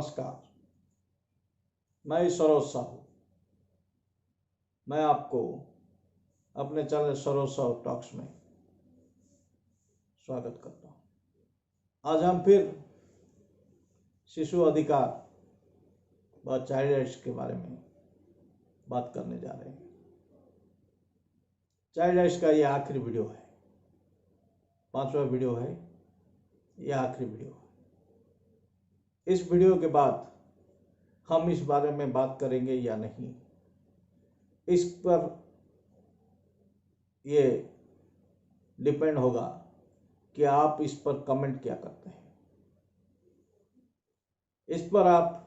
नमस्कार, मैं सरोज साहू। मैं आपको अपने चैनल सरोज साहू टॉक्स में स्वागत करता हूँ। आज हम फिर शिशु अधिकार व चाइल्ड राइट्स के बारे में बात करने जा रहे हैं। चाइल्ड राइट्स का ये आखिरी वीडियो है, 5वां वीडियो है, यह आखिरी वीडियो है। इस वीडियो के बाद हम इस बारे में बात करेंगे या नहीं, इस पर ये डिपेंड होगा कि आप इस पर कमेंट क्या करते हैं। इस पर आप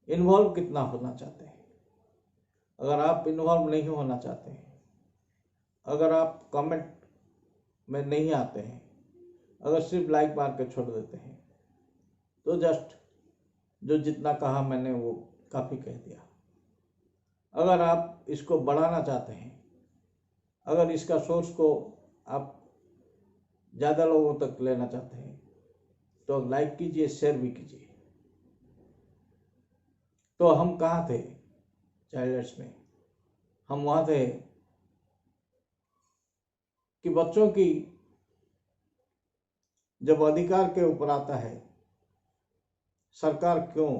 इन्वॉल्व कितना होना चाहते हैं। अगर आप इन्वॉल्व नहीं होना चाहते हैं, अगर आप कमेंट में नहीं आते हैं, अगर सिर्फ लाइक मार के छोड़ देते हैं, तो जस्ट जो जितना कहा मैंने वो काफ़ी कह दिया। अगर आप इसको बढ़ाना चाहते हैं, अगर इसका सोर्स को आप ज़्यादा लोगों तक लेना चाहते हैं, तो लाइक कीजिए, शेयर भी कीजिए। तो हम कहाँ थे चाइल्ड राइट्स में? हम वहाँ थे कि बच्चों की जब अधिकार के ऊपर आता है, सरकार क्यों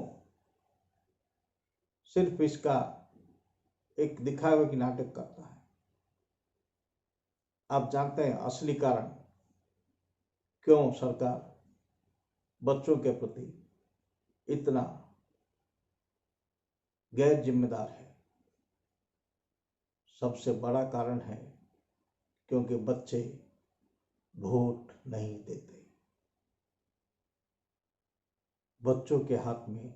सिर्फ इसका एक दिखावे की नाटक करता है। आप जानते हैं असली कारण क्यों सरकार बच्चों के प्रति इतना गैर जिम्मेदार है? सबसे बड़ा कारण है क्योंकि बच्चे वोट नहीं देते। बच्चों के हाथ में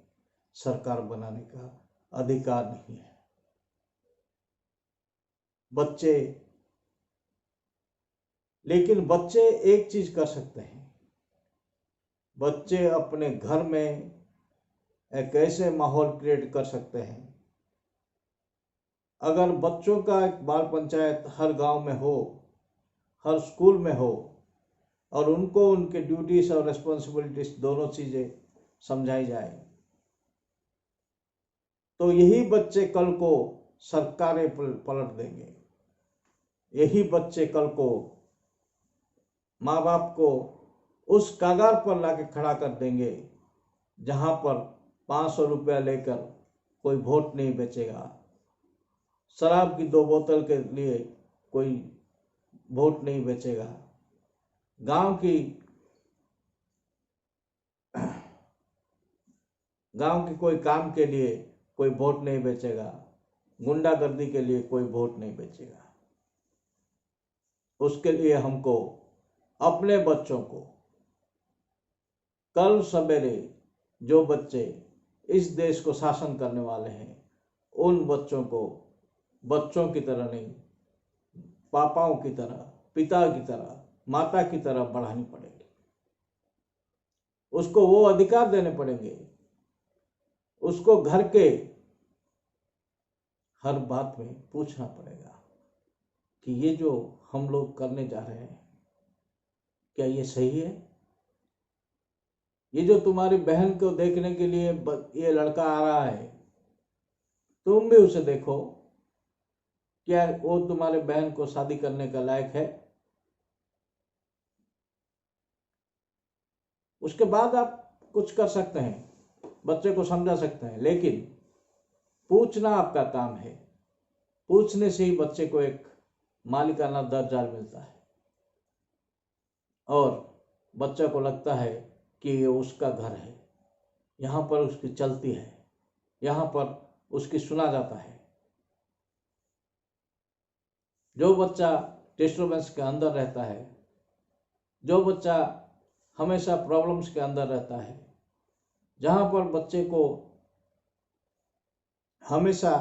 सरकार बनाने का अधिकार नहीं है। लेकिन बच्चे एक चीज कर सकते हैं। बच्चे अपने घर में एक ऐसे माहौल क्रिएट कर सकते हैं। अगर बच्चों का एक बाल पंचायत हर गांव में हो, हर स्कूल में हो, और उनको उनके ड्यूटीज और रेस्पॉन्सिबिलिटीज दोनों चीजें समझाई जाए, तो यही बच्चे कल को सरकारें पलट देंगे। यही बच्चे कल को माँ बाप को उस कगार पर लाके खड़ा कर देंगे जहां पर 500 रुपया लेकर कोई वोट नहीं बेचेगा, शराब की 2 बोतल के लिए कोई वोट नहीं बेचेगा, गांव की कोई काम के लिए कोई वोट नहीं बेचेगा, गुंडागर्दी के लिए कोई वोट नहीं बेचेगा। उसके लिए हमको अपने बच्चों को, कल सवेरे जो बच्चे इस देश को शासन करने वाले हैं, उन बच्चों को बच्चों की तरह नहीं, पापाओं की तरह, पिता की तरह, माता की तरह बढ़ानी पड़ेगी। उसको वो अधिकार देने पड़ेंगे। उसको घर के हर बात में पूछना पड़ेगा कि ये जो हम लोग करने जा रहे हैं, क्या ये सही है? ये जो तुम्हारी बहन को देखने के लिए ये लड़का आ रहा है, तुम भी उसे देखो, क्या वो तुम्हारे बहन को शादी करने का लायक है? उसके बाद आप कुछ कर सकते हैं, बच्चे को समझा सकते हैं, लेकिन पूछना आपका काम है। पूछने से ही बच्चे को एक मालिकाना दर्जा मिलता है और बच्चे को लगता है कि ये उसका घर है, यहाँ पर उसकी चलती है, यहाँ पर उसकी सुना जाता है। जो बच्चा डिस्टर्बेंस के अंदर रहता है, जो बच्चा हमेशा प्रॉब्लम्स के अंदर रहता है, जहाँ पर बच्चे को हमेशा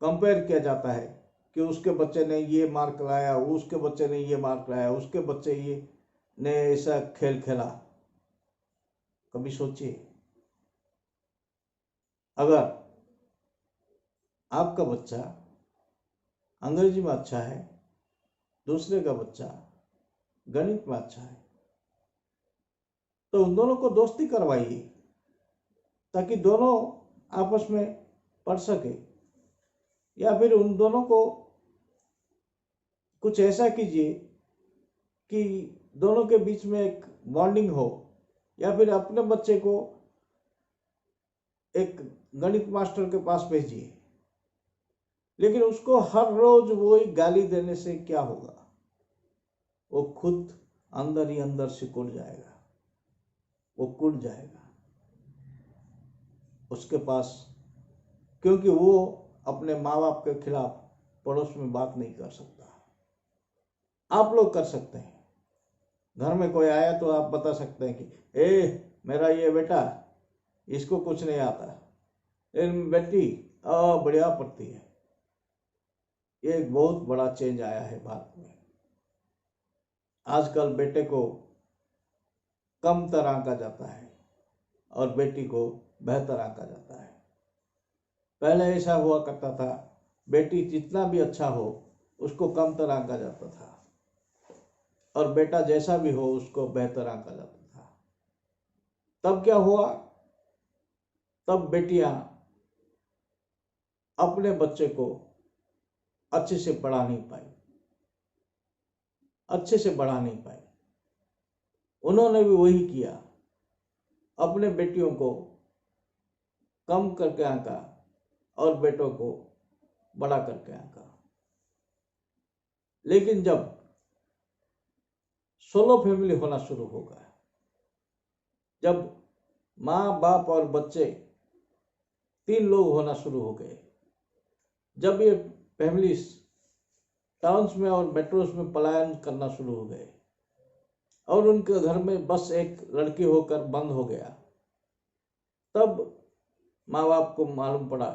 कंपेयर किया जाता है कि उसके बच्चे ने ये मार्क लाया, उसके बच्चे ने ये मार्क लाया, उसके बच्चे ये ने ऐसा खेल खेला। कभी सोचिए, अगर आपका बच्चा अंग्रेजी में अच्छा है, दूसरे का बच्चा गणित में अच्छा है, तो उन दोनों को दोस्ती करवाइए। ताकि दोनों आपस में पढ़ सके, या फिर उन दोनों को कुछ ऐसा कीजिए कि दोनों के बीच में एक बॉन्डिंग हो, या फिर अपने बच्चे को एक गणित मास्टर के पास भेजिए, लेकिन उसको हर रोज वही गाली देने से क्या होगा? वो खुद अंदर ही अंदर सिकुड़ जाएगा, वो कूद जाएगा उसके पास, क्योंकि वो अपने माँ बाप के खिलाफ पड़ोस में बात नहीं कर सकता। आप लोग कर सकते हैं। घर में कोई आया तो आप बता सकते हैं कि मेरा ये बेटा, इसको कुछ नहीं आता, बेटी बढ़िया पढ़ती है। ये एक बहुत बड़ा चेंज आया है भारत में। आजकल बेटे को कम तरह आंका जाता है और बेटी को बेहतर आंका जाता है। पहले ऐसा हुआ करता था, बेटी जितना भी अच्छा हो उसको कम तरह आंका जाता था, और बेटा जैसा भी हो उसको बेहतर आंका जाता था। तब क्या हुआ? तब बेटियां अपने बच्चे को अच्छे से पढ़ा नहीं पाई, अच्छे से बढ़ा नहीं पाई। उन्होंने भी वही किया, अपने बेटियों को कम करके आंका और बेटों को बड़ा करके आंका। लेकिन जब सोलो फैमिली होना शुरू होगा, जब माँ बाप और बच्चे 3 लोग होना शुरू हो गए, जब ये फैमिलीज टाउन्स में और मेट्रोस में पलायन करना शुरू हो गए और उनके घर में बस एक लड़की होकर बंद हो गया, तब माँ बाप को मालूम पड़ा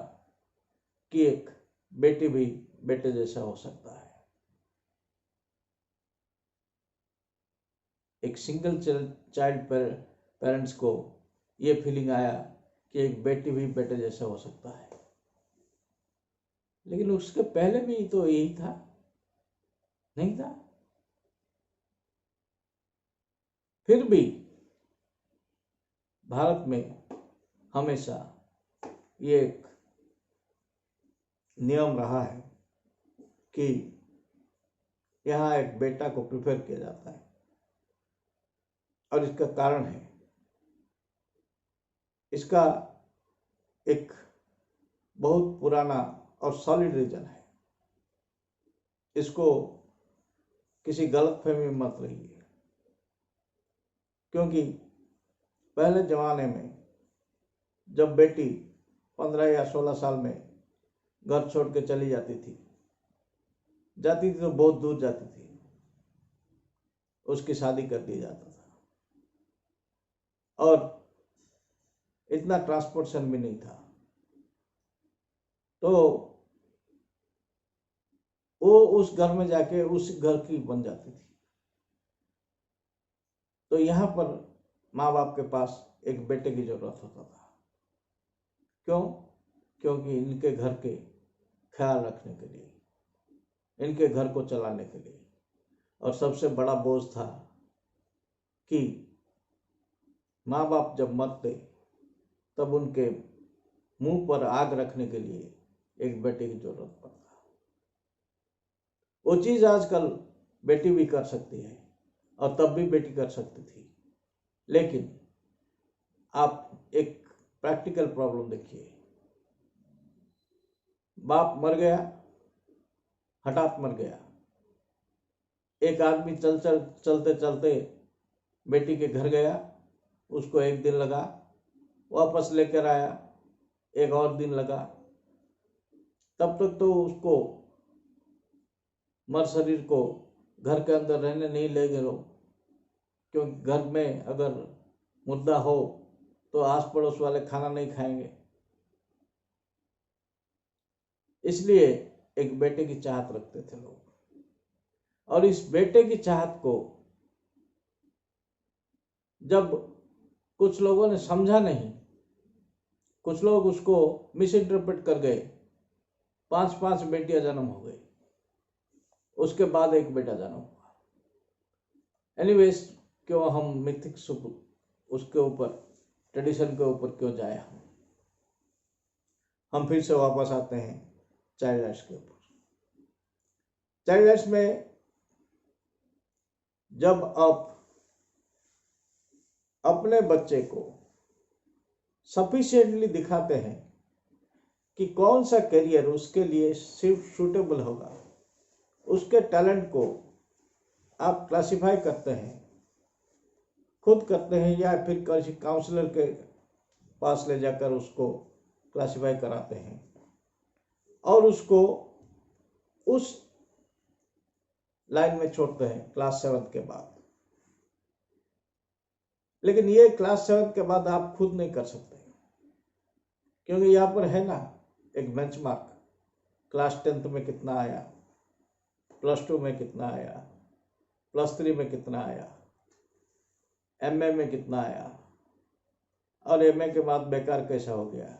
कि एक बेटी भी बेटे जैसा हो सकता है। एक सिंगल चाइल्ड पेरेंट्स को ये फीलिंग आया कि एक बेटी भी बेटे जैसा हो सकता है। लेकिन उसके पहले भी तो यही था, नहीं था? फिर भी भारत में हमेशा ये एक नियम रहा है कि यहाँ एक बेटा को प्रेफर किया जाता है, और इसका कारण है, इसका एक बहुत पुराना और सॉलिड रीजन है। इसको किसी गलतफहमी में मत रहिए, क्योंकि पहले जमाने में जब बेटी 15 या 16 साल में घर छोड़ के चली जाती थी तो बहुत दूर जाती थी, उसकी शादी कर दिया जाता था, और इतना ट्रांसपोर्टेशन भी नहीं था, तो वो उस घर में जाके उस घर की बन जाती थी। तो यहाँ पर माँ बाप के पास एक बेटे की जरूरत होता था। क्यों? क्योंकि इनके घर के ख्याल रखने के लिए, इनके घर को चलाने के लिए, और सबसे बड़ा बोझ था कि माँ बाप जब मरते तब उनके मुंह पर आग रखने के लिए एक बेटे की जरूरत पड़ता। वो चीज आजकल बेटी भी कर सकती है, और तब भी बेटी कर सकती थी। लेकिन आप एक प्रैक्टिकल प्रॉब्लम देखिए, बाप मर गया, हठात मर गया, एक आदमी चलते चलते बेटी के घर गया, उसको 1 दिन लगा, वापस लेकर आया, एक और दिन लगा, तब तक तो उसको मर शरीर को घर के अंदर रहने नहीं ले गए लोग, क्योंकि घर में अगर मुद्दा हो तो आस पड़ोस वाले खाना नहीं खाएंगे। इसलिए एक बेटे की चाहत रखते थे लोग, और इस बेटे की चाहत को जब कुछ लोगों ने समझा नहीं, कुछ लोग उसको मिस इंटरप्रेट कर गए, 5 बेटियां जन्म हो गई, उसके बाद एक बेटा जन्म हुआ। एनीवेज, क्यों हम मिथिक्स उसके ऊपर, ट्रेडिशन के ऊपर क्यों जाए हम? हम फिर से वापस आते हैं चाइल्ड राइट्स के ऊपर। चाइल्ड राइट्स में जब आप अपने बच्चे को सफिशिएंटली दिखाते हैं कि कौन सा करियर उसके लिए सिर्फ सूटेबल होगा, उसके टैलेंट को आप क्लासिफाई करते हैं, खुद करते हैं या फिर किसी काउंसलर के पास ले जाकर उसको क्लासिफाई कराते हैं और उसको उस लाइन में छोड़ते हैं क्लास 7 के बाद। लेकिन ये क्लास 7 के बाद आप खुद नहीं कर सकते, क्योंकि यहाँ पर है ना एक बेंचमार्क, क्लास 10th में कितना आया, +2 में कितना आया, +3 में कितना आया, MA में कितना आया, और MA के बाद बेकार कैसा हो गया।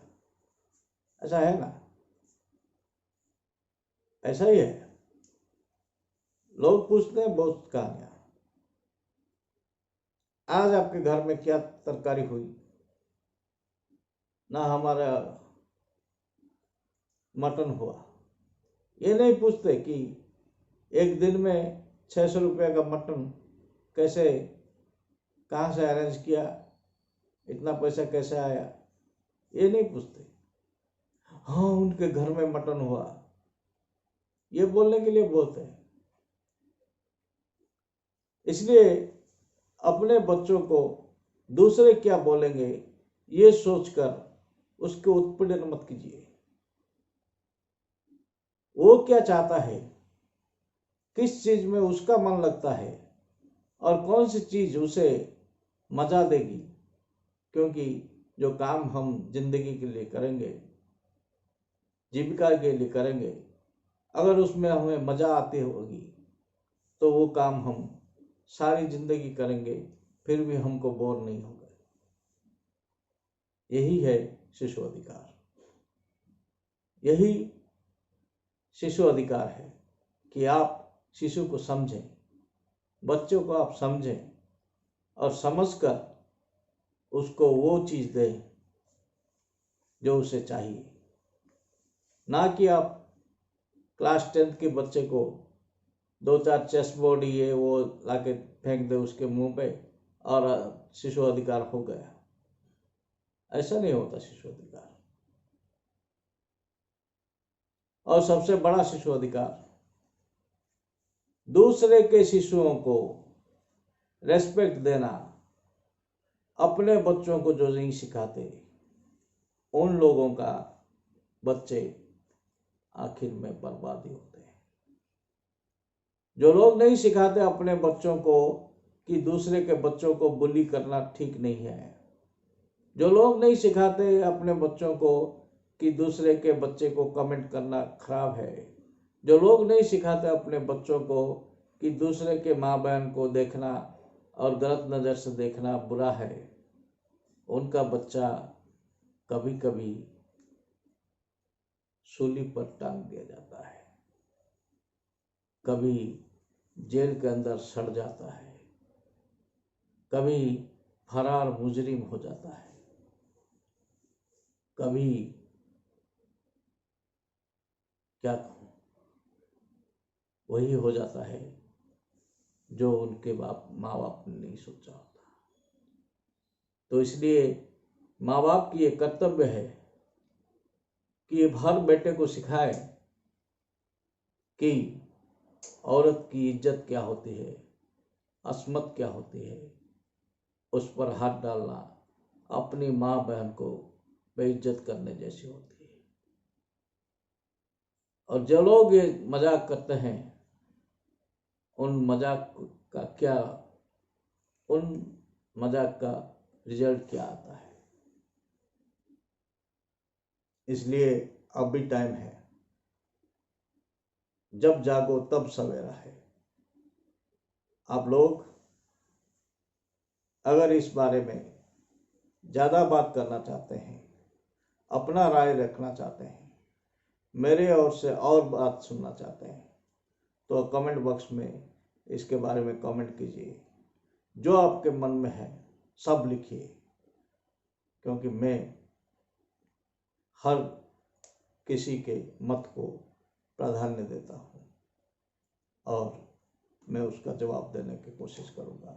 ऐसा है ना, ऐसा ही है। लोग पूछते हैं बहुत कहानियां, आज आपके घर में क्या तरकारी हुई, ना हमारा मटन हुआ। ये नहीं पूछते कि एक दिन में 600 रुपये का मटन कैसे, कहाँ से अरेंज किया, इतना पैसा कैसे आया, ये नहीं पूछते। हाँ उनके घर में मटन हुआ, ये बोलने के लिए बोलते हैं। इसलिए अपने बच्चों को दूसरे क्या बोलेंगे ये सोचकर उसके उत्पीड़न मत कीजिए। वो क्या चाहता है, किस चीज में उसका मन लगता है और कौन सी चीज उसे मजा देगी, क्योंकि जो काम हम जिंदगी के लिए करेंगे, जीविका के लिए करेंगे, अगर उसमें हमें मजा आती होगी तो वो काम हम सारी जिंदगी करेंगे, फिर भी हमको बोर नहीं होगा। यही है शिशु अधिकार, यही शिशु अधिकार है कि आप शिशु को समझें, बच्चों को आप समझें और समझकर उसको वो चीज दें जो उसे चाहिए। ना कि आप क्लास 10th के बच्चे को 2-4 चेस बोर्ड ये वो लाके फेंक दे उसके मुंह पे और शिशु अधिकार हो गया। ऐसा नहीं होता शिशु अधिकार। और सबसे बड़ा शिशु अधिकार, दूसरे के शिशुओं को रेस्पेक्ट देना। अपने बच्चों को जो नहीं सिखाते, उन लोगों का बच्चे आखिर में बर्बादी होते हैं। जो लोग नहीं सिखाते अपने बच्चों को कि दूसरे के बच्चों को बुली करना ठीक नहीं है, जो लोग नहीं सिखाते अपने बच्चों को कि दूसरे के बच्चे को कमेंट करना खराब है, जो लोग नहीं सिखाते अपने बच्चों को कि दूसरे के माँ बहन को देखना और गलत नज़र से देखना बुरा है, उनका बच्चा कभी कभी सूली पर टांग दिया जाता है, कभी जेल के अंदर सड़ जाता है, कभी फरार मुजरिम हो जाता है, कभी क्या कहूँ, वही हो जाता है जो उनके माँ बाप ने नहीं सोचा होता। तो इसलिए माँ बाप की ये कर्तव्य है कि हर बेटे को सिखाए कि औरत की इज्जत क्या होती है, अस्मत क्या होती है, उस पर हाथ डालना अपनी माँ बहन को बेइज्जत करने जैसी होती है। और जो लोग ये मजाक करते हैं, उन मजाक का क्या, उन मजाक का रिजल्ट क्या आता है। इसलिए अब भी टाइम है, जब जागो तब सवेरा है। आप लोग अगर इस बारे में ज़्यादा बात करना चाहते हैं, अपना राय रखना चाहते हैं, मेरे ओर से और बात सुनना चाहते हैं, तो कमेंट बॉक्स में इसके बारे में कमेंट कीजिए। जो आपके मन में है सब लिखिए, क्योंकि मैं हर किसी के मत को प्राधान्य देता हूँ और मैं उसका जवाब देने की कोशिश करूँगा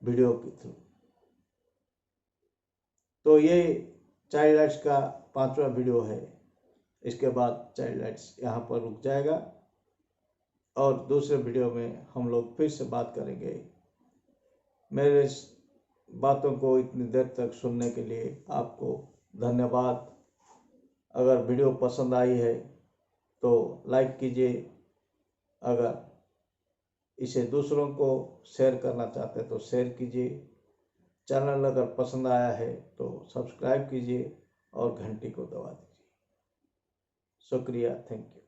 वीडियो के थ्रू। तो ये चाइल्ड राइट्स का 5वां वीडियो है। इसके बाद चाइल्ड राइट्स यहाँ पर रुक जाएगा और दूसरे वीडियो में हम लोग फिर से बात करेंगे। मेरे इस बातों को इतनी देर तक सुनने के लिए आपको धन्यवाद। अगर वीडियो पसंद आई है तो लाइक कीजिए, अगर इसे दूसरों को शेयर करना चाहते हैं तो शेयर कीजिए। चैनल अगर पसंद आया है तो सब्सक्राइब कीजिए और घंटी को दबा दीजिए। शुक्रिया, थैंक यू।